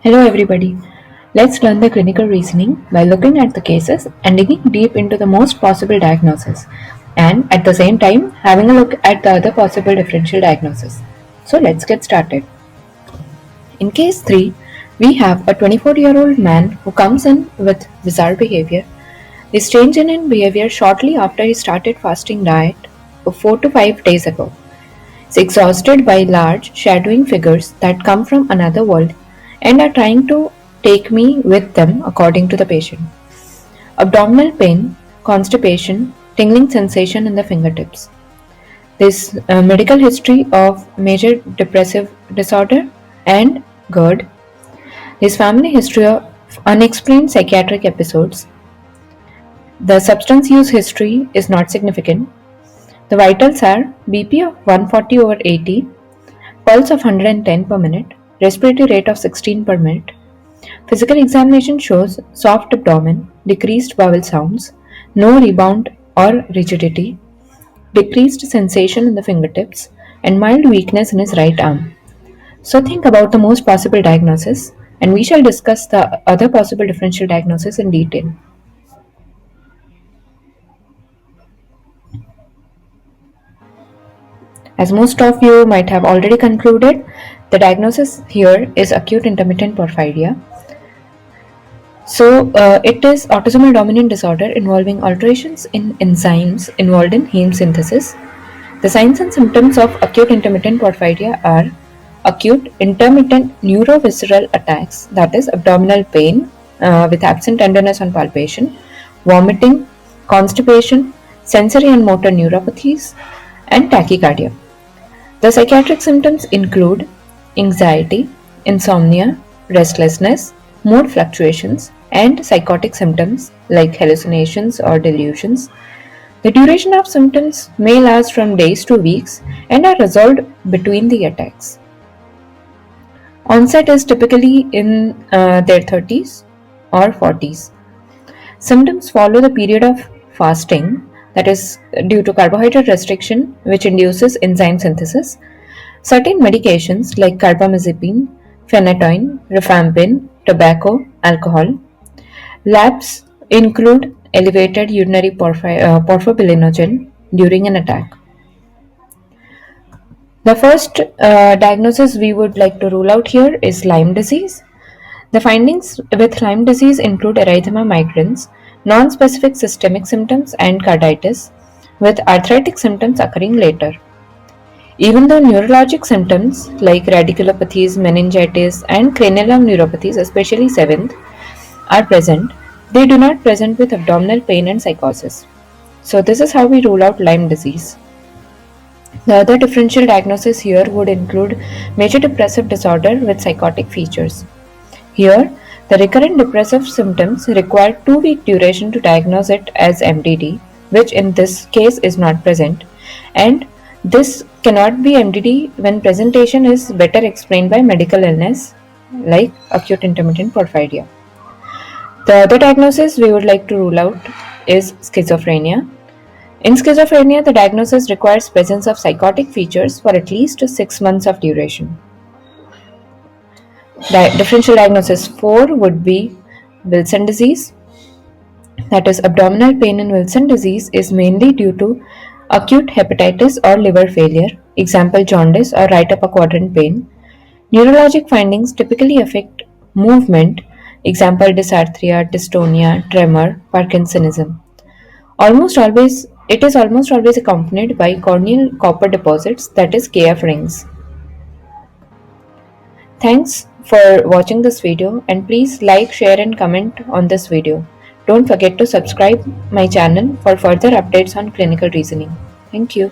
Hello, everybody. Let's learn the clinical reasoning by looking at the cases and digging deep into the most possible diagnosis, and at the same time, having a look at the other possible differential diagnosis. So, let's get started. In case 3, we have a 24-year-old man who comes in with bizarre behavior. This change in behavior shortly after he started fasting diet 4 to 5 days ago. Is exhausted by large, shadowing figures that come from another world and are trying to take me with them, according to the patient. Abdominal pain, constipation, tingling sensation in the fingertips. This medical history of major depressive disorder and GERD. His family history of unexplained psychiatric episodes. The substance use history is not significant. The vitals are BP of 140 over 80, pulse of 110 per minute, respiratory rate of 16 per minute. Physical examination shows soft abdomen, decreased bowel sounds, no rebound or rigidity, decreased sensation in the fingertips, and mild weakness in his right arm. So think about the most possible diagnosis, and we shall discuss the other possible differential diagnosis in detail. As most of you might have already concluded, the diagnosis here is acute intermittent porphyria. It is autosomal dominant disorder involving alterations in enzymes involved in heme synthesis. The signs and symptoms of acute intermittent porphyria are acute intermittent neurovisceral attacks, that is, abdominal pain with absent tenderness on palpation, vomiting, constipation, sensory and motor neuropathies, and tachycardia. The psychiatric symptoms include anxiety, insomnia, restlessness, mood fluctuations, and psychotic symptoms like hallucinations or delusions. The duration of symptoms may last from days to weeks and are resolved between the attacks. Onset is typically in their 30s or 40s. Symptoms follow the period of fasting, that is, due to carbohydrate restriction, which induces enzyme synthesis. Certain medications like carbamazepine, phenytoin, rifampin, tobacco, alcohol. Labs include elevated urinary porphobilinogen during an attack. The first diagnosis we would like to rule out here is Lyme disease. The findings with Lyme disease include erythema migrans, non-specific systemic symptoms, and carditis, with arthritic symptoms occurring later. Even though neurologic symptoms like radiculopathies, meningitis, and cranial nerve neuropathies, especially 7th, are present, they do not present with abdominal pain and psychosis. So this is how we rule out Lyme disease. The other differential diagnosis here would include major depressive disorder with psychotic features. Here, the recurrent depressive symptoms require 2-week duration to diagnose it as MDD, which in this case is not present, and this cannot be MDD when presentation is better explained by medical illness like acute intermittent porphyria. The other diagnosis we would like to rule out is schizophrenia. In schizophrenia, the diagnosis requires presence of psychotic features for at least 6 months of duration. Differential diagnosis 4 would be Wilson disease. That is, abdominal pain in Wilson disease is mainly due to acute hepatitis or liver failure, example jaundice or right upper quadrant pain. Neurologic findings typically affect movement, example dysarthria, dystonia, tremor, Parkinsonism. It is almost always accompanied by corneal copper deposits, that is KF rings. Thanks for watching this video, and please like, share and comment on this video. Don't forget to subscribe my channel for further updates on clinical reasoning. Thank you.